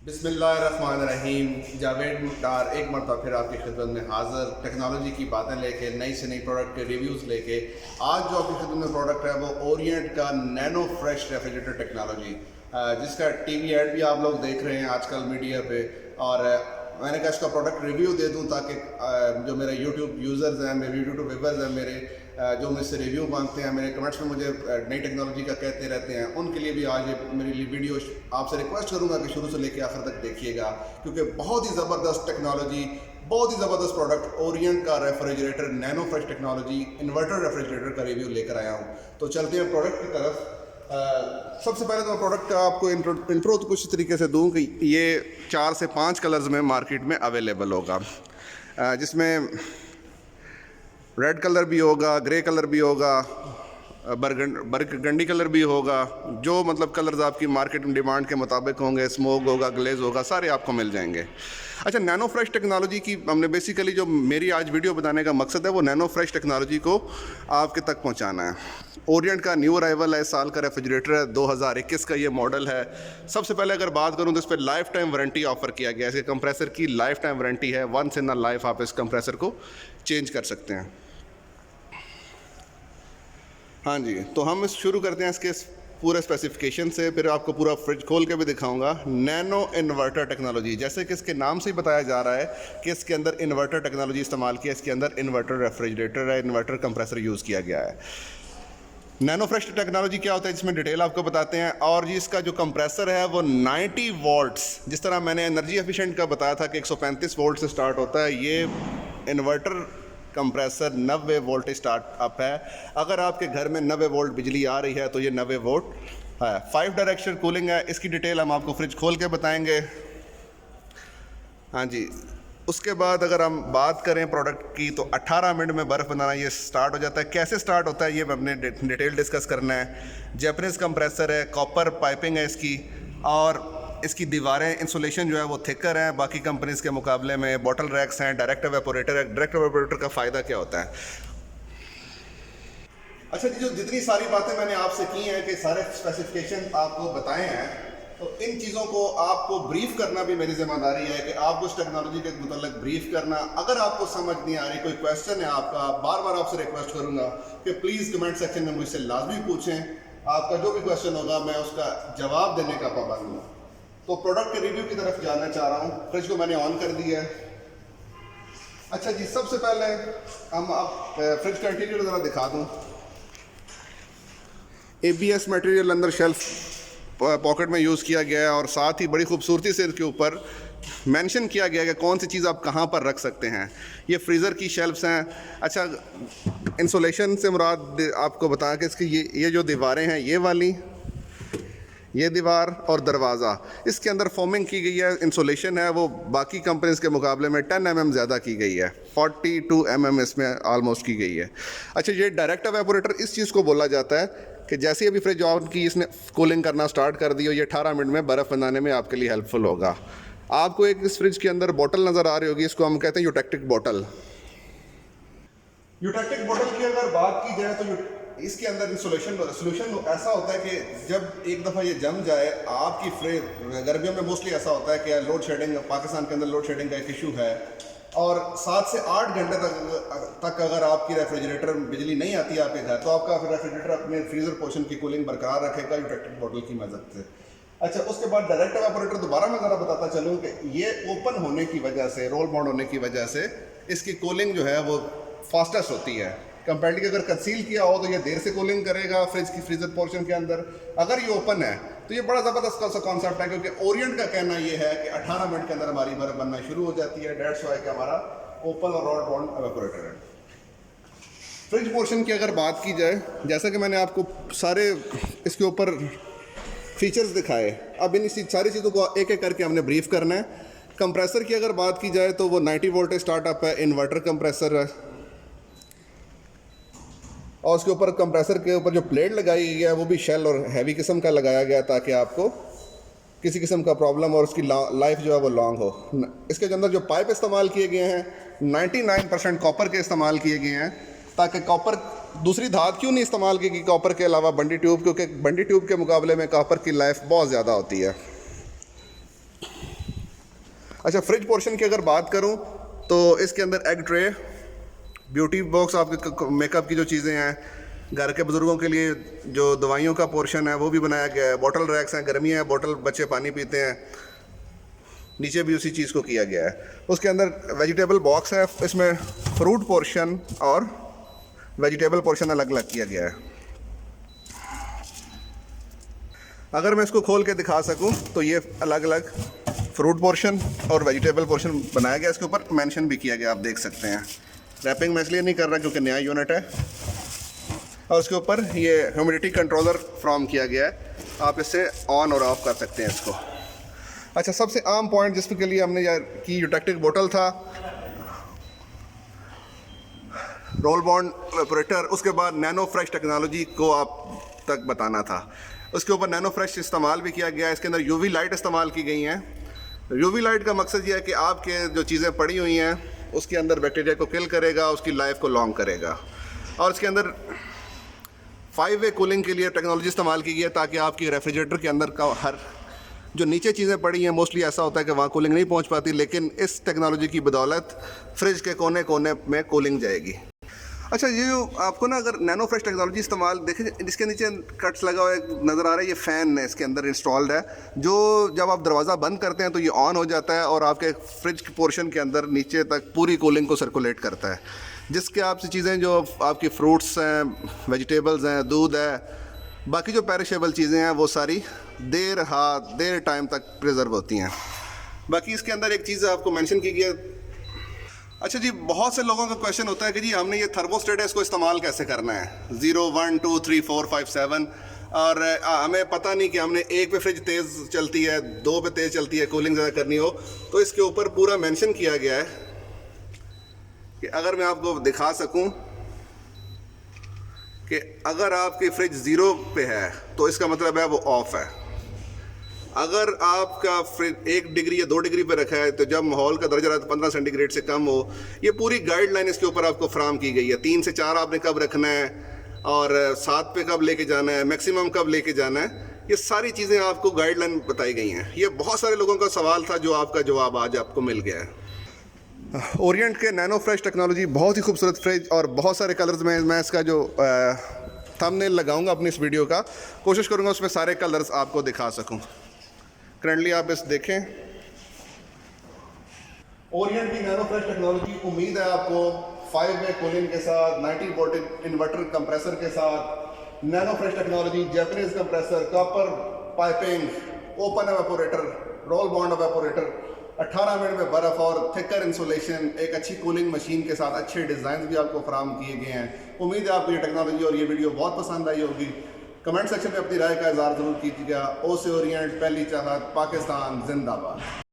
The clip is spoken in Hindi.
बिस्मिल्लाहिर्रहमानिर्रहीम। जावेद मुख्तार एक मरतबा फिर आपकी खिदमत में हाज़िर, टेक्नोलॉजी की बातें लेके, नई से नई प्रोडक्ट के रिव्यूज़ लेके। आज जो आपकी खिदमत में प्रोडक्ट है वो ओरिएंट का नैनो फ्रेश रेफ्रिजरेटर टेक्नोलॉजी, जिसका टीवी ऐड भी आप लोग देख रहे हैं आजकल मीडिया पे। और मैंने कहा इसका प्रोडक्ट रिव्यू दे दूं ताकि जो मेरे यूट्यूब यूज़र्स हैं, मेरे यूट्यूब व्यूवर्स हैं, मेरे जो मुझसे रिव्यू मांगते हैं, मेरे कमेंट्स में मुझे नई टेक्नोलॉजी का कहते रहते हैं, उनके लिए भी आज ये मेरी लिए वीडियो आपसे रिक्वेस्ट करूंगा कि शुरू से लेकर आखिर तक देखिएगा, क्योंकि बहुत ही ज़बरदस्त टेक्नोलॉजी, बहुत ही ज़बरदस्त प्रोडक्ट ओरिएंट का refrigerator nano fresh technology inverter refrigerator का रिव्यू लेकर आया हूँ। तो चलते हैं प्रोडक्ट की तरफ। सबसे पहले तो मैं प्रोडक्ट का आपको इंट्रो तो कुछ तरीके से दूं कि ये 4 से 5 कलर्स में मार्केट में अवेलेबल होगा, जिसमें रेड कलर भी होगा, ग्रे कलर भी होगा, बरगंडी कलर भी होगा। जो मतलब कलर्स आपकी मार्केट में डिमांड के मुताबिक होंगे, स्मोक होगा, ग्लेज होगा, सारे आपको मिल जाएंगे। अच्छा, नैनो फ्रेश टेक्नोलॉजी की हमने बेसिकली जो मेरी आज वीडियो बताने का मकसद है वो नैनो फ्रेश टेक्नोलॉजी को आपके तक पहुंचाना है। ओरिएंट का न्यू अराइवल है, साल का रेफ्रिजरेटर है, 2021 का ये मॉडल है। सबसे पहले अगर बात करूं तो इस पर लाइफ टाइम वारंटी ऑफर किया गया है। इसके कंप्रेसर की लाइफ टाइम वारंटी है, वंस इन अ लाइफ आप इस कंप्रेसर को चेंज कर सकते हैं। हाँ जी, तो हम शुरू करते हैं इसके पूरे स्पेसिफिकेशन से, फिर आपको पूरा फ्रिज खोल के भी दिखाऊंगा। नैनो इन्वर्टर टेक्नोलॉजी, जैसे कि इसके नाम से ही बताया जा रहा है कि इसके अंदर इन्वर्टर टेक्नोलॉजी इस्तेमाल की है। इसके अंदर इन्वर्टर रेफ्रिजरेटर है, इन्वर्टर कंप्रेसर यूज़ किया गया है। नैनो फ्रेश टेक्नोलॉजी क्या होता है जिसमें डिटेल आपको बताते हैं। और जी इसका जो कंप्रेसर है वो 90 वोल्ट्स, जिस तरह मैंने एनर्जी एफिशिएंट का बताया था कि 135 वोल्ट से स्टार्ट होता है, ये inverter compressor 90 volt start up है। अगर आपके घर में 90 वोल्ट बिजली आ रही है तो ये 90 वोल्ट है। 5 डायरेक्शन कूलिंग है। इसकी डिटेल हम आपको फ्रिज खोल के बताएंगे। हाँ जी, उसके बाद अगर हम बात करें प्रोडक्ट की तो 18 मिनट में बर्फ़ बनाना ये स्टार्ट हो जाता है। कैसे स्टार्ट होता है ये हमने डिटेल डिस्कस करना है। जापानीज़ कंप्रेसर है, कॉपर पाइपिंग है इसकी, और इसकी दीवारें इंसुलेशन जो है वो थिकर हैं बाकी कंपनीज़ के मुकाबले में। बॉटल रैक्स हैं, डायरेक्ट एवेपोरेटर है। डायरेक्ट एवेपोरेटर का फ़ायदा क्या होता है? अच्छा जी, जो जितनी सारी बातें मैंने आपसे की हैं कि सारे स्पेसिफिकेशन आपको बताए हैं, तो इन चीज़ों को आपको ब्रीफ करना भी मेरी जिम्मेदारी है कि आपको उस टेक्नोलॉजी के मतलब ब्रीफ करना। अगर आपको समझ नहीं आ रही, कोई क्वेश्चन है आपका, बार बार आपसे रिक्वेस्ट करूँगा कि प्लीज़ कमेंट सेक्शन में मुझसे लाजमी पूछें। आपका जो भी क्वेश्चन होगा मैं उसका जवाब देने का पाबंद हूँ। तो प्रोडक्ट के रिव्यू की तरफ जाना चाह रहा हूँ। फ्रिज को मैंने ऑन कर दिया है। अच्छा जी, सबसे पहले हम आप फ्रिज का इंटीरियर ज़रा दिखा दूँ। ABS मटेरियल अंदर शेल्फ पॉकेट में यूज़ किया गया है, और साथ ही बड़ी खूबसूरती से इसके ऊपर मेंशन किया गया है कि कौन सी चीज़ आप कहाँ पर रख सकते हैं। ये फ्रीज़र की शेल्फ्स हैं। अच्छा, इंसुलेशन से मुराद आपको बताया कि इसकी ये जो दीवारें हैं, ये वाली, ये दीवार और दरवाज़ा, इसके अंदर फोमिंग की गई है। इंसुलेशन है वो बाकी कंपनीज़ के मुकाबले में 10 mm ज़्यादा की गई है, 42 mm इसमें आलमोस्ट की गई है। अच्छा, ये डायरेक्ट एवेपोरेटर इस चीज़ को बोला जाता है कि जैसे ही अभी फ्रिज ऑन की इसने कूलिंग करना स्टार्ट कर दी हो, ये 18 मिनट में बर्फ़ बनाने में आपके लिए हेल्पफुल होगा। आपको एक इस फ्रिज के अंदर बोतल नज़र आ रही होगी, इसको हम कहते हैं यूटेक्टिक बोतल। यूटेक्टिक बोतल की अगर बात की जाए तो इसके अंदर सोल्यूशन ऐसा होता है कि जब एक दफ़ा ये जम जाए, आपकी फ्रिज गर्मियों में मोस्टली ऐसा होता है कि लोड शेडिंग, पाकिस्तान के अंदर लोड शेडिंग का एक इशू है, और 7 से 8 घंटे तक अगर आपकी रेफ्रिजरेटर बिजली नहीं आती है आपके घर, तो आपका रेफ्रिजरेटर अपने फ्रीज़र पोर्शन की कूलिंग बरकरार रखेगा यूटेक्टिक बोतल की मदद से। अच्छा, उसके बाद डायरेक्ट एवेपोरेटर दोबारा मैं ज़रा बताता चलूँ कि ये ओपन होने की वजह से, रोल बाउंड होने की वजह से इसकी कूलिंग जो है वो फास्टेस्ट होती है। कंपेरेटिवली अगर कंसील किया हो तो ये देर से कूलिंग करेगा फ्रीज़र पोर्शन के अंदर। अगर ये ओपन है तो ये बड़ा ज़बरदस्त सा कॉन्सेप्ट है, क्योंकि ओरिएंट का कहना ये है कि 18 मिनट के अंदर हमारी बर्फ़ बनना शुरू हो जाती है। डेट्स वाई का हमारा ओपन और रोल बाउंड एवेपोरेटर है। फ्रिज पोर्शन की अगर बात की जाए, जैसा कि मैंने आपको सारे इसके ऊपर फीचर्स दिखाए, अब इन सारी चीज़ों को एक एक करके हमने ब्रीफ करना है। कंप्रेसर की अगर बात की जाए तो वो 90 वोल्ट स्टार्टअप है, इन्वर्टर कंप्रेसर है, और उसके ऊपर कंप्रेसर के ऊपर जो प्लेट लगाई गई है वो भी शेल और हैवी किस्म का लगाया गया ताकि आपको किसी किस्म का प्रॉब्लम और उसकी लाइफ जो है वो लॉन्ग हो। इसके अंदर जो पाइप इस्तेमाल किए गए हैं 99% कॉपर के इस्तेमाल किए गए हैं, ताकि कॉपर, दूसरी धात क्यों नहीं इस्तेमाल की गई कॉपर के अलावा? बंडी ट्यूब, क्योंकि बंडी ट्यूब के मुकाबले में कॉपर की लाइफ बहुत ज़्यादा होती है। अच्छा, फ्रिज पोर्शन की अगर बात करूं तो इसके अंदर एग ट्रे, ब्यूटी बॉक्स, आपके मेकअप की जो चीज़ें हैं, घर के बुज़ुर्गों के लिए जो दवाइयों का पोर्शन है वो भी बनाया गया है। बॉटल रैक्स हैं, गर्मियाँ हैं, बॉटल बच्चे पानी पीते हैं, नीचे भी उसी चीज़ को किया गया है। उसके अंदर वेजिटेबल बॉक्स है, इसमें फ्रूट पोर्शन और वेजिटेबल पोर्शन अलग अलग किया गया है। अगर मैं इसको खोल के दिखा सकूं तो ये अलग अलग फ्रूट पोर्शन और वेजिटेबल पोर्शन बनाया गया, इसके ऊपर मेंशन भी किया गया, आप देख सकते हैं। रैपिंग मैं इसलिए नहीं कर रहा क्योंकि नया यूनिट है। और उसके ऊपर ये ह्यूमिडिटी कंट्रोलर फ्रॉम किया गया है, आप इससे ऑन और ऑफ कर सकते हैं इसको। अच्छा, सबसे आम पॉइंट जिसके लिए हमने यार की यूटेक्टिक बोतल था, रोल बॉन्ड ऑपरेटर, उसके बाद नैनो फ्रेश टेक्नोलॉजी को आप तक बताना था। उसके ऊपर नैनो फ्रेश इस्तेमाल भी किया गया है। इसके अंदर यूवी लाइट इस्तेमाल की गई हैं। यूवी लाइट का मकसद ये है कि आपके जो चीज़ें पड़ी हुई हैं उसके अंदर बैक्टीरिया को किल करेगा, उसकी लाइफ को लॉन्ग करेगा। और इसके अंदर 5-वे कूलिंग के लिए टेक्नोलॉजी इस्तेमाल की गई है ताकि आपकी रेफ्रिजरेटर के अंदर का हर जो नीचे चीज़ें पड़ी हैं, मोस्टली ऐसा होता है कि वहाँ कूलिंग नहीं पहुँच पाती, लेकिन इस टेक्नोलॉजी की बदौलत फ्रिज के कोने कोने में कूलिंग जाएगी। अच्छा, ये जो आपको ना अगर नैनो फ्रेश टेक्नोलॉजी इस्तेमाल देखें, जिसके नीचे कट्स लगा हुआ है नज़र आ रहा है, ये फ़ैन है इसके अंदर इंस्टॉल्ड है, जो जब आप दरवाज़ा बंद करते हैं तो ये ऑन हो जाता है और आपके फ्रिज के पोर्शन के अंदर नीचे तक पूरी कूलिंग को सर्कुलेट करता है, जिसके आपसे चीज़ें जो आपकी फ्रूट्स हैं, वेजिटेबल्स हैं, दूध है, बाकी जो पेरिशेबल चीज़ें हैं वो सारी देर टाइम तक प्रिजर्व होती हैं। बाकी इसके अंदर एक चीज़ आपको मेंशन की गई है। अच्छा जी, बहुत से लोगों का क्वेश्चन होता है कि जी हमने ये थर्मोस्टेट है, इसको इस्तेमाल कैसे करना है, 0, 1, 2, 3, 4, 5, 7, और हमें पता नहीं कि हमने 1 पे फ्रिज तेज़ चलती है, 2 पे तेज़ चलती है, कूलिंग ज़्यादा करनी हो, तो इसके ऊपर पूरा मेंशन किया गया है कि अगर मैं आपको दिखा सकूं कि अगर आपकी फ्रिज 0 पे है तो इसका मतलब है वो ऑफ है। अगर आपका फ्रिज 1 डिग्री या 2 डिग्री पे रखा है तो जब माहौल का दर्जा 15 सेंटीग्रेड से कम हो, ये पूरी गाइडलाइन इसके ऊपर आपको फ्राहम की गई है। 3 से 4 आपने कब रखना है और 7 पे कब लेके जाना है, मैक्सिमम कब लेके जाना है, ये सारी चीज़ें आपको गाइडलाइन बताई गई हैं। ये बहुत सारे लोगों का सवाल था जो आपका जवाब आज आपको मिल गया है। ओरिएंट के नैनो फ्रेश टेक्नोलॉजी बहुत ही खूबसूरत फ्रिज और बहुत सारे कलर्स में, मैं इसका जो थंबनेल लगाऊंगा अपनी इस वीडियो का, कोशिश करूंगा उसमें सारे कलर्स आपको दिखा सकूं। करंटली आप इस देखें, ओरिएंट की नैनो फ्रेश टेक्नोलॉजी, उम्मीद है आपको 5-वे कूलिंग के साथ, 90 वोल्ट इन्वर्टर कंप्रेसर के साथ, nano fresh technology, Japanese compressor, copper piping, open evaporator, roll bond evaporator, 18 minute में बर्फ़ और थिकर इंसुलेशन, एक अच्छी कूलिंग मशीन के साथ अच्छे डिज़ाइन भी आपको फराहम किए गए हैं। उम्मीद है आपको ये टेक्नोलॉजी और ये वीडियो बहुत पसंद आई होगी। कमेंट सेक्शन में अपनी राय का इज़हार ज़रूर कीजिएगा। ओ से ओरिएंट, पहली चाहत, पाकिस्तान जिंदाबाद।